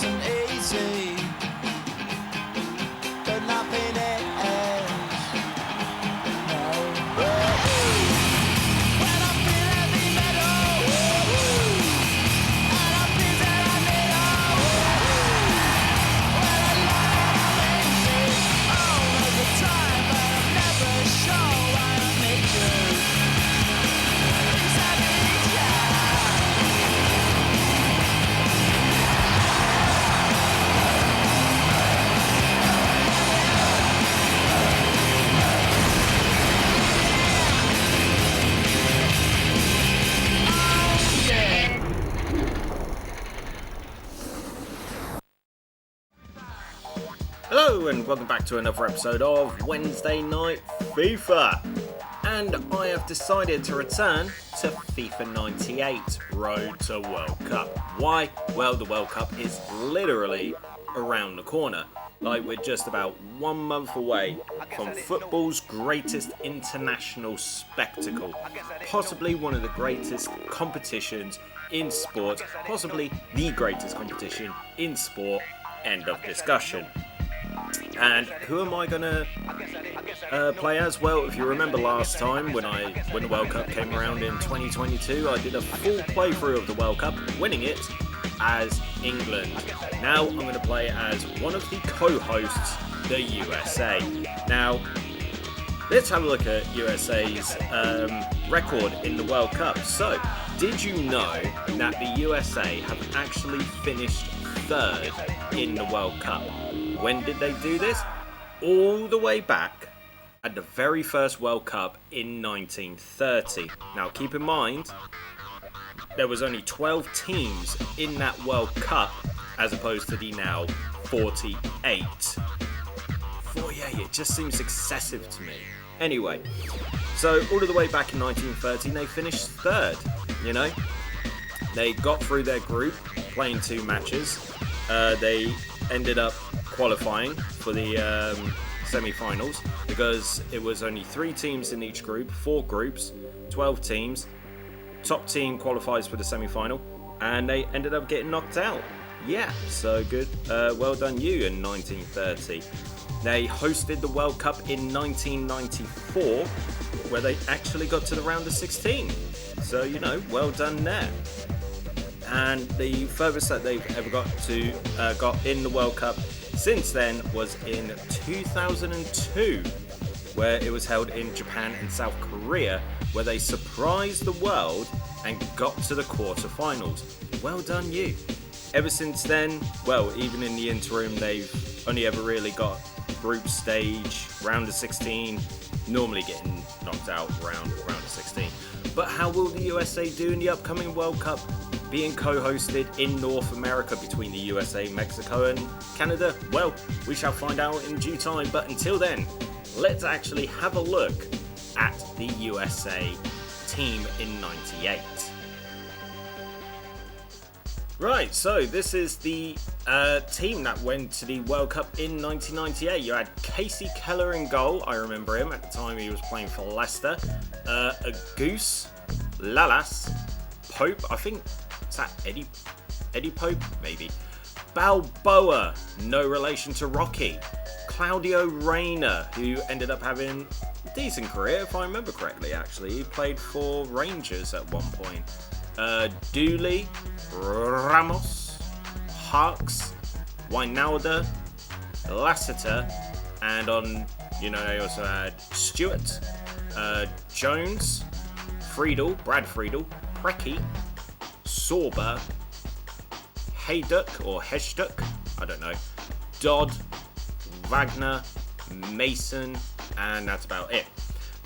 wasn't easy, but nothing is. No. When I feel heavy metal, and I feel that I need when I lie all of the time, but I'm never sure why I need you. 'Cause I need you. Hello and welcome back to another episode of Wednesday Night FIFA. And I have decided to return to FIFA 98 Road to World Cup. Why? Well, the World Cup is literally around the corner. Like, we're just about 1 month away from football's greatest international spectacle. Possibly one of the greatest competitions in sport. Possibly the greatest competition in sport. End of discussion. And who am I going to play as? Well, if you remember last time when the World Cup came around in 2022, I did a full playthrough of the World Cup, winning it as England. Now I'm going to play as one of the co-hosts, the USA. Now, let's have a look at USA's record in the World Cup. So, did you know that the USA have actually finished third in the World Cup? When did they do this? All the way back at the very first World Cup in 1930. Now keep in mind, there was only 12 teams in that World Cup as opposed to the now 48. 48, it just seems excessive to me. Anyway, so all the way back in 1930, they finished third, you know. They got through their group, playing 2 matches. They ended up qualifying for the semi-finals because it was only 3 teams in each group, 4 groups, 12 teams. Top team qualifies for the semi-final, and they ended up getting knocked out. Yeah, so good. Well done you in 1930. They hosted the World Cup in 1994, where they actually got to the round of 16. So, you know, well done there. And the furthest that they've ever got in the World Cup since then was in 2002, where it was held in Japan and South Korea, where they surprised the world and got to the quarterfinals. Well done you. Ever since then, well, even in the interim, they've only ever really got group stage, round of 16, normally getting knocked out round of 16. But how will the USA do in the upcoming World Cup, being co-hosted in North America between the USA, Mexico and Canada? Well, we shall find out in due time, but until then, let's actually have a look at the USA team in 98. Right, so this is the team that went to the World Cup in 1998. You had Casey Keller in goal. I remember him at the time. He was playing for Leicester. A Goose, Lalas, Pope. I think is that Eddie Pope, maybe. Balboa, no relation to Rocky. Claudio Reyna, who ended up having a decent career, if I remember correctly. Actually, he played for Rangers at one point. Dooley, Ramos, Harks, Wijnaldum, Lassiter, and they also had Stewart, Jones, Brad Friedel, Preki, Sorba, Hayduk or Heshduk, I don't know, Dodd, Wagner, Mason, and that's about it.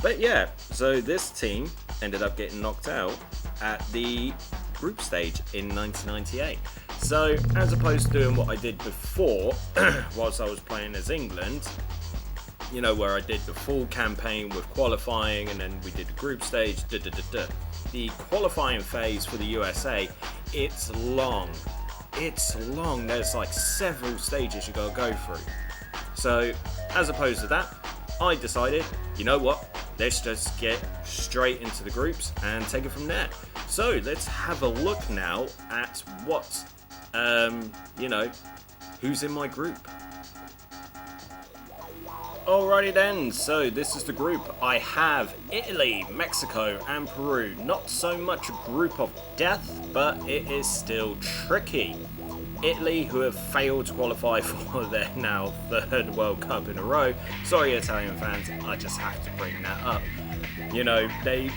But yeah, so this team ended up getting knocked out at the group stage in 1998. So as opposed to doing what I did before, whilst I was playing as England, you know, where I did the full campaign with qualifying and then we did the group stage, the qualifying phase for the USA, it's long. There's like several stages you gotta go through. So as opposed to that, I decided, you know what, let's just get straight into the groups and take it from there. So let's have a look now at what you know, who's in my group. Alrighty then, so this is the group. I have Italy, Mexico and Peru. Not so much a group of death, but it is still tricky. Italy, who have failed to qualify for their now third World Cup in a row. Sorry Italian fans, I just have to bring that up. You know, they're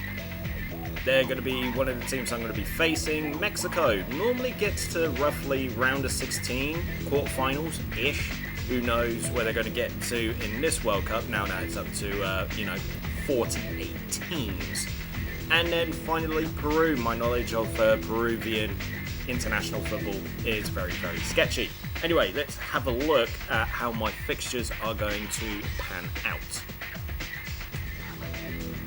going to be one of the teams I'm going to be facing. Mexico normally gets to roughly round of 16, quarterfinals-ish. Who knows where they're going to get to in this World Cup, now that it's up to, 48 teams. And then finally Peru. My knowledge of Peruvian international football is very, very sketchy. Anyway, let's have a look at how my fixtures are going to pan out.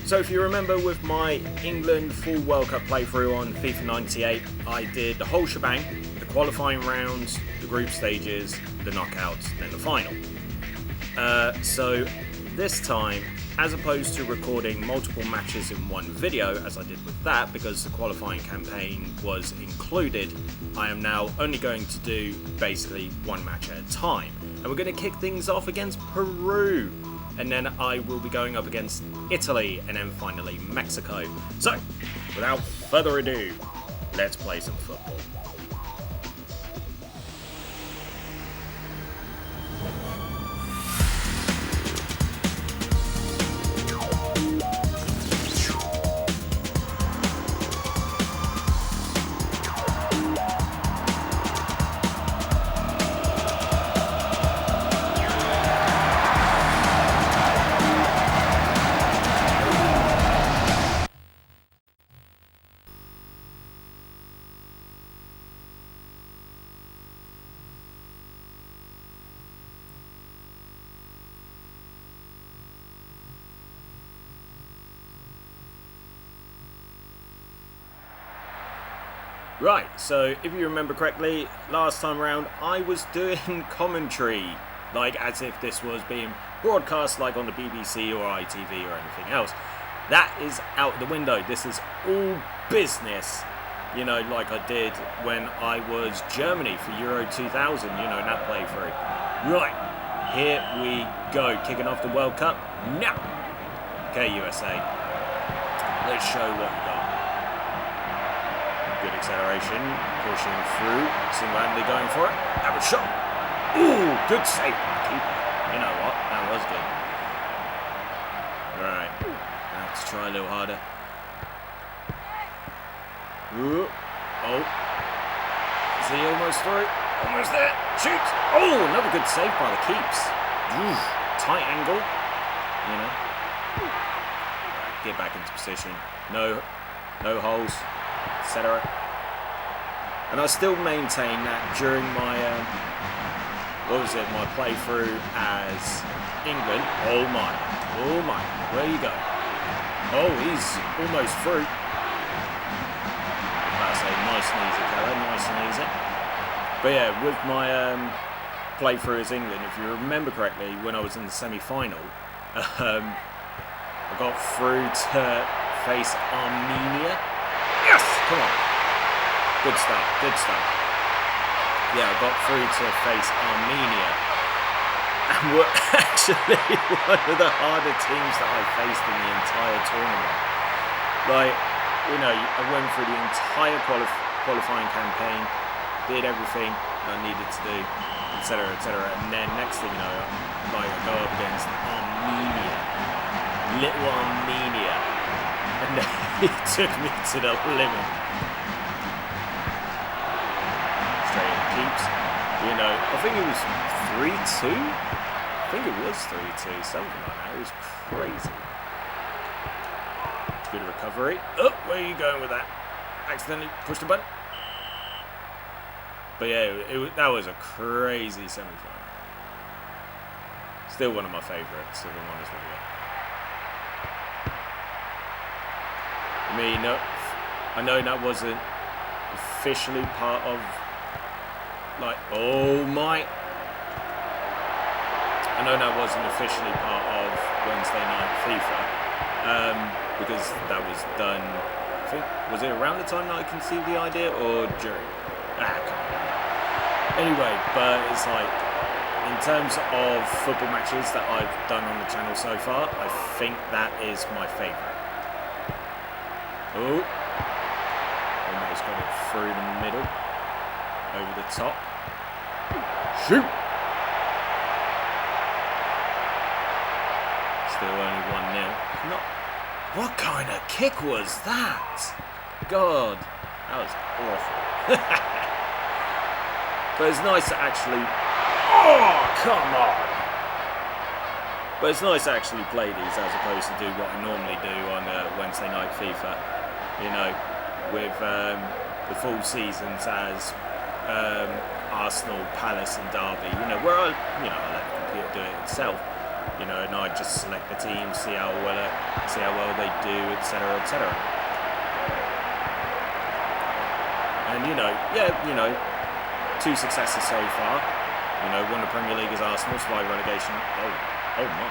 So if you remember with my England full World Cup playthrough on FIFA 98, I did the whole shebang, the qualifying rounds, the group stages, the knockouts, then the final. So this time, as opposed to recording multiple matches in one video, as I did with that, because the qualifying campaign was included, I am now only going to do basically one match at a time. And we're going to kick things off against Peru. And then I will be going up against Italy, and then finally Mexico. So, without further ado, let's play some football. Right, so if you remember correctly, last time around I was doing commentary, like as if this was being broadcast like on the BBC or ITV or anything else. That is out the window. This is all business, you know, like I did when I was Germany for Euro 2000, you know, that playthrough. Right, here we go, kicking off the World Cup now. Okay, USA, let's show what we got. Good acceleration, pushing through, single-handedly going for it. Have a shot. Ooh, good save by the keeper. You know what? That was good. Right, I have to try a little harder. Ooh. Oh. Is he almost through? Almost there. Shoot. Oh, another good save by the keeps. Ooh, tight angle. You know. Right, get back into position. No holes. Etc. And I still maintain that during my my playthrough as England. Oh my, where you go? Oh, he's almost through. I say nice and easy, Keller, nice and easy. But yeah, with my playthrough as England, if you remember correctly, when I was in the semi-final, I got through to face Armenia. Yes! Come on. Good start. Yeah, I got through to face Armenia. And were actually one of the harder teams that I faced in the entire tournament. Like, you know, I went through the entire qualifying campaign, did everything I needed to do, etc. And then next thing you know, like, I go up against Armenia. Little Armenia. And he took me to the limit. Straight in keeps. You know, I think it was 3-2. I think it was 3-2, something like that. It was crazy. Good recovery. Oh, where are you going with that? Accidentally pushed the button. But yeah, that was a crazy semi-final. Still one of my favourites, if I'm honest with you. I mean, I know that wasn't officially part of, like, oh my. I know that wasn't officially part of Wednesday Night FIFA, because that was done, I think, was it around the time that I conceived the idea, or during? I can't remember. Anyway, but it's like, in terms of football matches that I've done on the channel so far, I think that is my favourite. Oh, almost got it through the middle, over the top. Shoot! Still only 1-0. Not. What kind of kick was that? God, that was awful. But it's nice to actually. Oh, come on! But it's nice to actually play these as opposed to do what I normally do on Wednesday night FIFA. You know, with the full seasons as Arsenal, Palace, and Derby. You know, where I let the computer do it itself. You know, and I just select the team, see how well they do, etc., etc. And two successes so far. You know, won the Premier League as Arsenal, survived relegation. Oh my!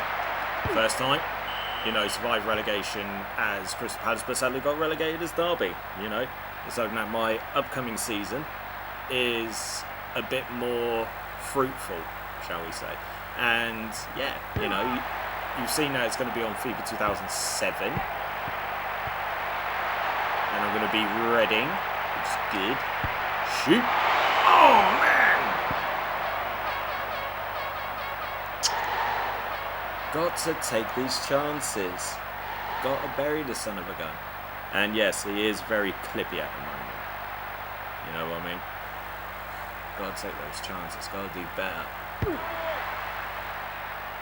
First time. You know, survived relegation as Crystal Palace, but sadly got relegated as Derby. You know, so now my upcoming season is a bit more fruitful, shall we say? And yeah, you know, you've seen that it's going to be on FIFA 2007, and I'm going to be Reading, which is good. Shoot! Oh man! Got to take these chances. Got to bury the son of a gun. And yes, he is very clippy at the moment. You know what I mean? Got to take those chances. Got to do better.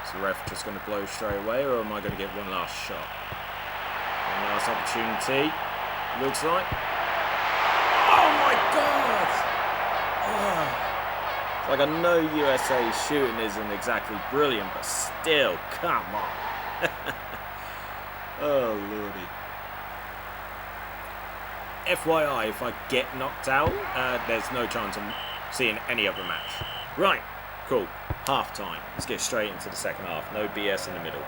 Is the ref just going to blow straight away, or am I going to get one last shot? One last opportunity. Looks like. Oh my God! Oh. Like, I know USA shooting isn't exactly brilliant, but still, come on. Oh, lordy. FYI, if I get knocked out, there's no chance of seeing any other match. Right, cool. Half time. Let's get straight into the second half. No BS in the middle.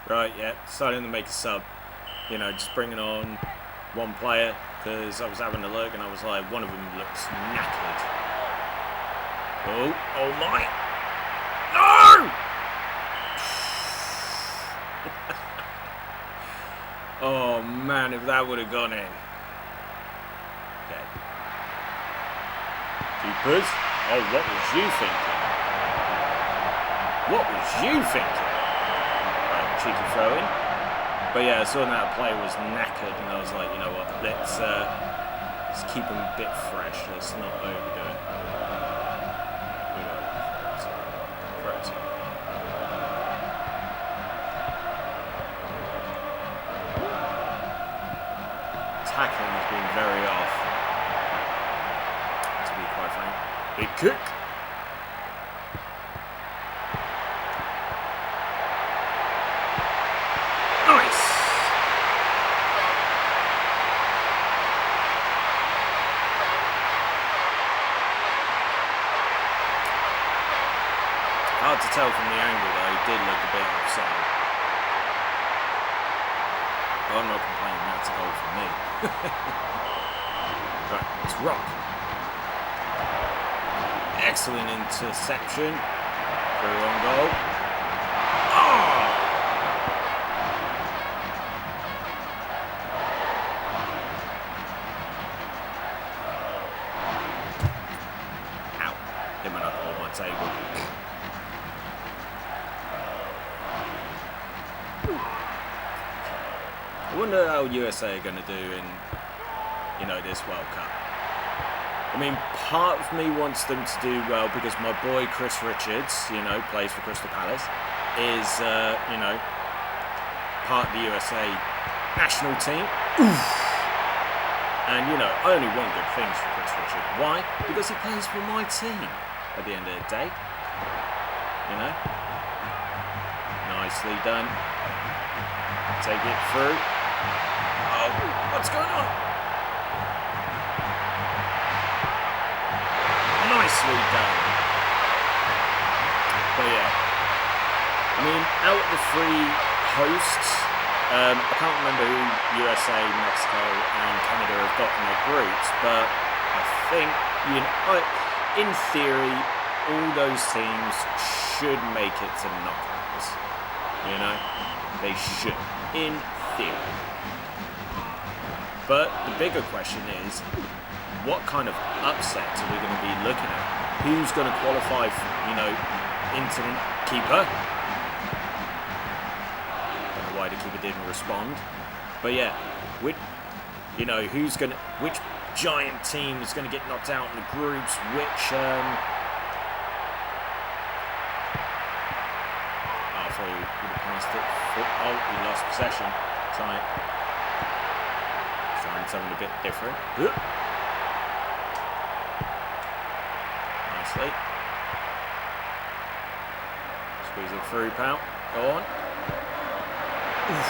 Right, yeah, starting to make a sub. You know, just bringing on one player, because I was having a look and I was like, one of them looks knackered. Oh my! No! Oh man, if that would have gone in. Okay. Keepers. Oh, what was you thinking? What was you thinking? Cheeky throw in. But yeah, I saw that player was knackered and I was like, you know what, let's keep him a bit fresh, let's not overdo it. Tackling has been very off, to be quite frank. Big kick. Hard to tell from the angle though, he did look a bit offside. But I'm not complaining, that's a goal for me. Right, let's rock. Excellent interception. Through on goal. Oh! Ow. Hit my knuckle on my table. I wonder how USA are going to do in, this World Cup. I mean, part of me wants them to do well because my boy Chris Richards, plays for Crystal Palace, is, part of the USA national team. Oof. And, I only want good things for Chris Richards. Why? Because he plays for my team at the end of the day. Nicely done. Take it through. Oh, what's going on? done. But yeah, I mean, out of the three hosts, I can't remember who USA, Mexico, and Canada have got in their groups, but I think, in theory, all those teams should make it to knockouts. They should, in theory. But the bigger question is, what kind of upsets are we going to be looking at? Who's going to qualify, into the keeper? Don't know why the keeper didn't respond. But yeah, which giant team is going to get knocked out in the groups? I thought he would have passed it. Oh, he lost possession. Trying something a bit different. Nicely. Squeeze it through, pal. Go on. Oof.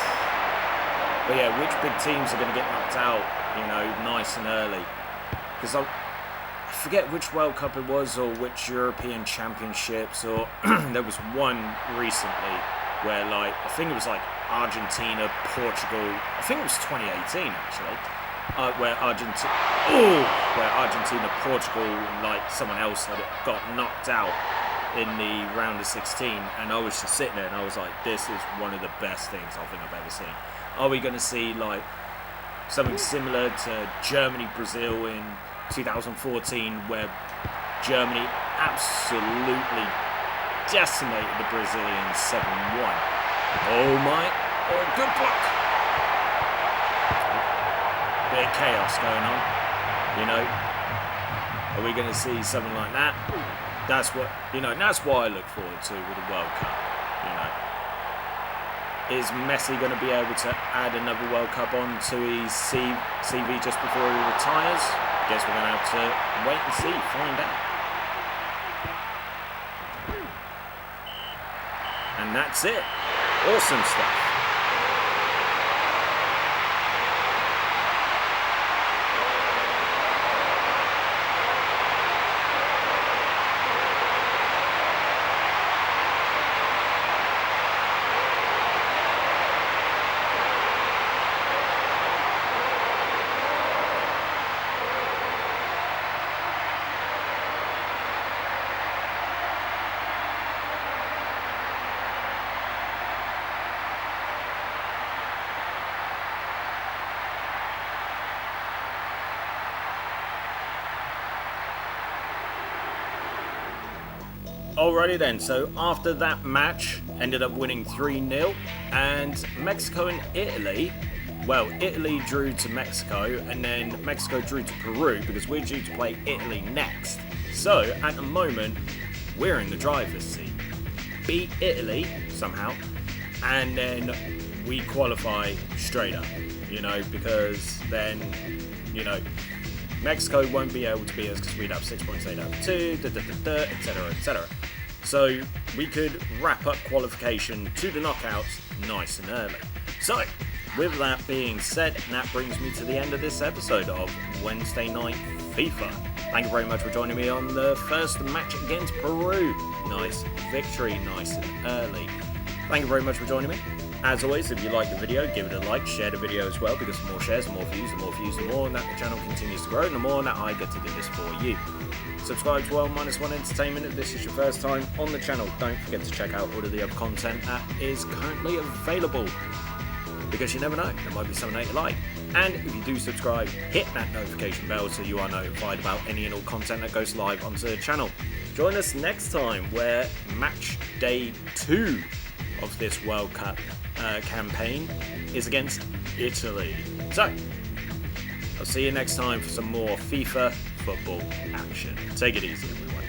But yeah, which big teams are going to get knocked out, nice and early? Because I forget which World Cup it was, or which European Championships, or there was one recently where, I think it was Argentina, Portugal. I think it was 2018 actually, where Argentina, Portugal, and someone else had got knocked out in the round of 16, and I was just sitting there and I was like, this is one of the best things I think I've ever seen. Are we going to see something similar to Germany, Brazil in 2014, where Germany absolutely decimated the Brazilians 7-1? Oh my, good block. Bit of chaos going on, Are we going to see something like that? That's what I look forward to with the World Cup, Is Messi going to be able to add another World Cup onto his CV just before he retires? Guess we're going to have to wait and see, find out. And that's it. Awesome stuff. Alrighty then, so after that match, ended up winning 3-0, and Mexico and Italy, Italy drew to Mexico, and then Mexico drew to Peru, because we're due to play Italy next. So, at the moment, we're in the driver's seat. Beat Italy, somehow, and then we qualify straight up, because then, Mexico won't be able to beat us because we'd have 6 points, they'd have 2, etc, etc. So we could wrap up qualification to the knockouts nice and early. So, with that being said, that brings me to the end of this episode of Wednesday Night FIFA. Thank you very much for joining me on the first match against Peru. Nice victory, nice and early. Thank you very much for joining me. As always, if you like the video, give it a like, share the video as well, because the more shares, the more views, the more that the channel continues to grow, and the more that I get to do this for you. Subscribe to L-1 Entertainment if this is your first time on the channel. Don't forget to check out all of the other content that is currently available, because you never know, there might be something that you like. And if you do subscribe, hit that notification bell so you are notified about any and all content that goes live onto the channel. Join us next time, where match day 2 of this World Cup campaign is against Italy. So, I'll see you next time for some more FIFA football action. Take it easy, everyone.